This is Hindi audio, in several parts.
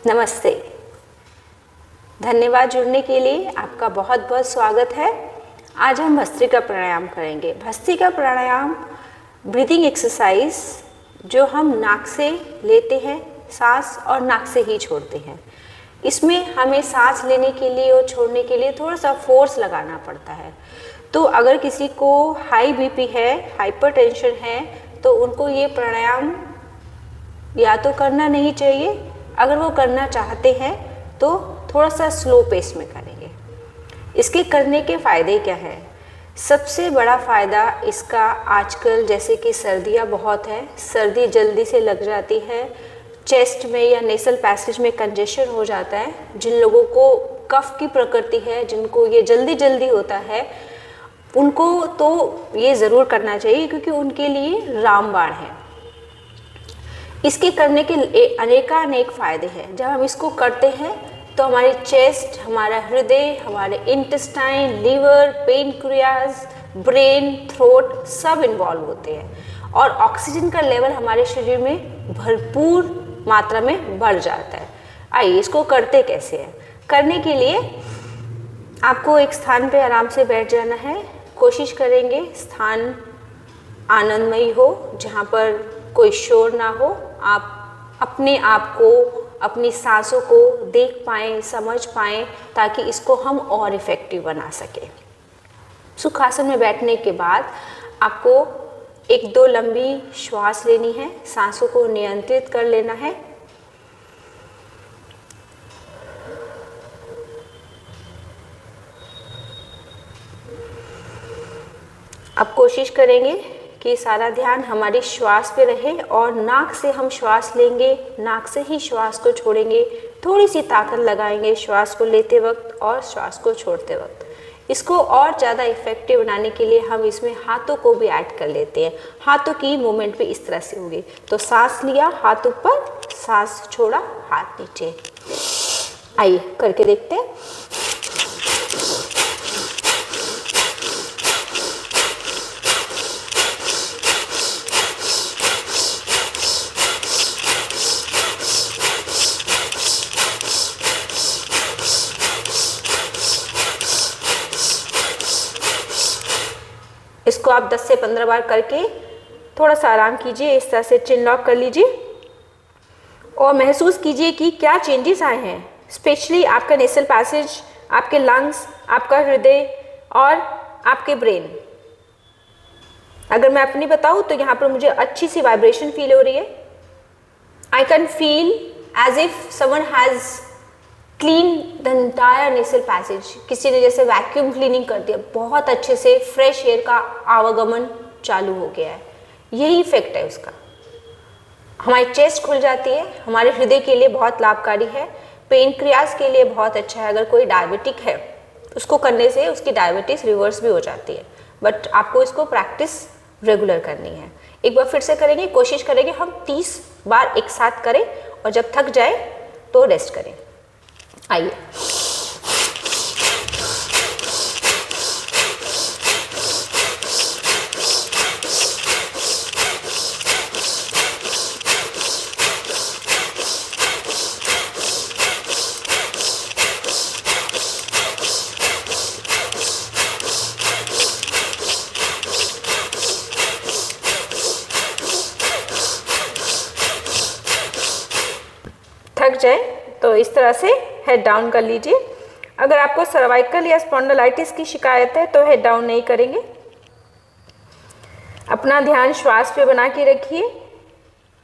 नमस्ते। धन्यवाद जुड़ने के लिए आपका बहुत बहुत स्वागत है। आज हम भस्त्रिका प्राणायाम करेंगे। भस्त्रिका प्राणायाम ब्रीदिंग एक्सरसाइज जो हम नाक से लेते हैं सांस और नाक से ही छोड़ते हैं। इसमें हमें सांस लेने के लिए और छोड़ने के लिए थोड़ा सा फोर्स लगाना पड़ता है। तो अगर किसी को हाई बीपी है, हाइपरटेंशन है, तो उनको ये प्राणायाम या तो करना नहीं चाहिए। अगर वो करना चाहते हैं तो थोड़ा सा स्लो पेस में करेंगे। इसके करने के फ़ायदे क्या हैं? सबसे बड़ा फ़ायदा इसका आजकल जैसे कि सर्दियाँ बहुत है, सर्दी जल्दी से लग जाती है, चेस्ट में या नेसल पैसेज में कंजेशन हो जाता है। जिन लोगों को कफ की प्रकृति है, जिनको ये जल्दी जल्दी होता है, उनको तो ये ज़रूर करना चाहिए क्योंकि उनके लिए रामबाण है। इसके करने के अनेक फ़ायदे हैं। जब हम इसको करते हैं तो हमारी चेस्ट, हमारा हृदय, हमारे intestine, liver, pancreas, brain, throat सब इन्वॉल्व होते हैं और ऑक्सीजन का लेवल हमारे शरीर में भरपूर मात्रा में बढ़ जाता है। आइए इसको करते कैसे हैं। करने के लिए आपको एक स्थान पे आराम से बैठ जाना है। कोशिश करेंगे स्थान आनंदमयी हो, जहाँ पर कोई शोर ना हो। आप अपने आप को, अपनी सांसों को देख पाएँ, समझ पाएँ, ताकि इसको हम और इफ़ेक्टिव बना सकें। सुखासन में बैठने के बाद आपको 1-2 लंबी श्वास लेनी है, सांसों को नियंत्रित कर लेना है। अब कोशिश करेंगे कि सारा ध्यान हमारी श्वास पे रहे और नाक से हम श्वास लेंगे, नाक से ही श्वास को छोड़ेंगे। थोड़ी सी ताकत लगाएंगे श्वास को लेते वक्त और श्वास को छोड़ते वक्त। इसको और ज़्यादा इफेक्टिव बनाने के लिए हम इसमें हाथों को भी ऐड कर लेते हैं। हाथों की मूवमेंट भी इस तरह से होगी। तो सांस लिया, हाथ ऊपर, सांस छोड़ा, हाथ नीचे। आइए करके देखते हैं। इसको आप 10 से 15 बार करके थोड़ा सा आराम कीजिए। इस तरह से चिन लॉक कर लीजिए और महसूस कीजिए कि क्या चेंजेस आए हैं, स्पेशली आपका नेसल पैसेज, आपके लंग्स, आपका हृदय और आपके ब्रेन। अगर मैं अपनी बताऊं तो यहाँ पर मुझे अच्छी सी वाइब्रेशन फील हो रही है। I can feel as if someone has clean the entire nasal passage. किसी ने जैसे वैक्यूम क्लीनिंग कर दिया, बहुत अच्छे से फ्रेश एयर का आवागमन चालू हो गया है। यही इफेक्ट है उसका। हमारी चेस्ट खुल जाती है, हमारे हृदय के लिए बहुत लाभकारी है, पेनक्रियाज के लिए बहुत अच्छा है। अगर कोई डायबिटिक है उसको करने से उसकी डायबिटीज़ रिवर्स भी हो जाती है। बट आपको इसको प्रैक्टिस रेगुलर करनी है। एक बार फिर से करेंगे, कोशिश करेंगे हम 30 बार एक साथ करें और जब थक जाए तो रेस्ट करें। आइए थक जाए तो इस तरह से हेड डाउन कर लीजिए। अगर आपको सर्वाइकल या स्पॉन्डिलाइटिस की शिकायत है तो हेड डाउन नहीं करेंगे। अपना ध्यान श्वास पे बना के रखिए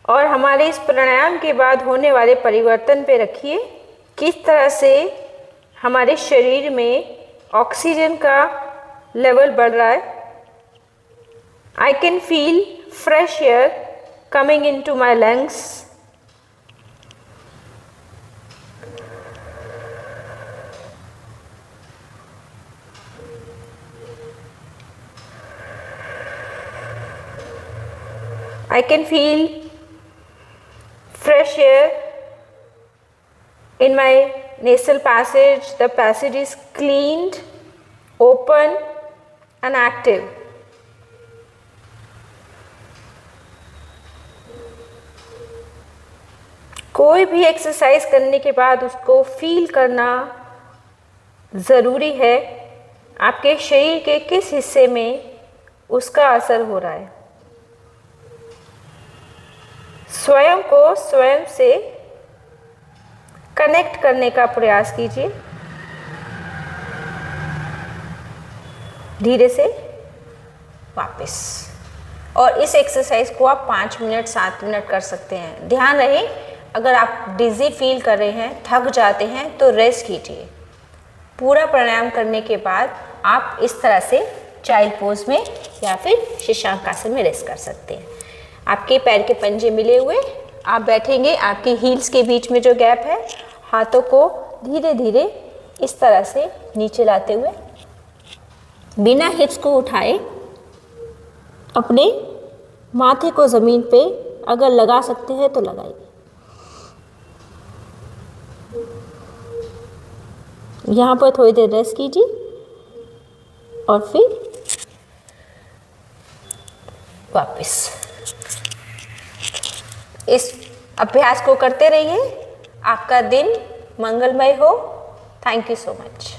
और हमारे इस प्राणायाम के बाद होने वाले परिवर्तन पे रखिए। किस तरह से हमारे शरीर में ऑक्सीजन का लेवल बढ़ रहा है। I can feel fresh air coming into my lungs. I can feel fresh air in my nasal passage. The passage is cleaned, open and active. कोई भी एक्सरसाइज करने के बाद उसको फील करना ज़रूरी है, आपके शरीर के किस हिस्से में उसका असर हो रहा है। स्वयं को स्वयं से कनेक्ट करने का प्रयास कीजिए। धीरे से वापस। और इस एक्सरसाइज को आप 5 मिनट 7 मिनट कर सकते हैं। ध्यान रहे, अगर आप डिज़ी फील कर रहे हैं, थक जाते हैं, तो रेस्ट कीजिए। पूरा प्राणायाम करने के बाद आप इस तरह से चाइल्ड पोज में या फिर शशांक आसन में रेस्ट कर सकते हैं। आपके पैर के पंजे मिले हुए आप बैठेंगे। आपकी हील्स के बीच में जो गैप है, हाथों को धीरे धीरे इस तरह से नीचे लाते हुए बिना हिप्स को उठाए अपने माथे को ज़मीन पे अगर लगा सकते हैं तो लगाइए। यहाँ पर थोड़ी देर रेस्ट कीजिए और फिर वापस। इस अभ्यास को करते रहिए। आपका दिन मंगलमय हो। Thank you so much.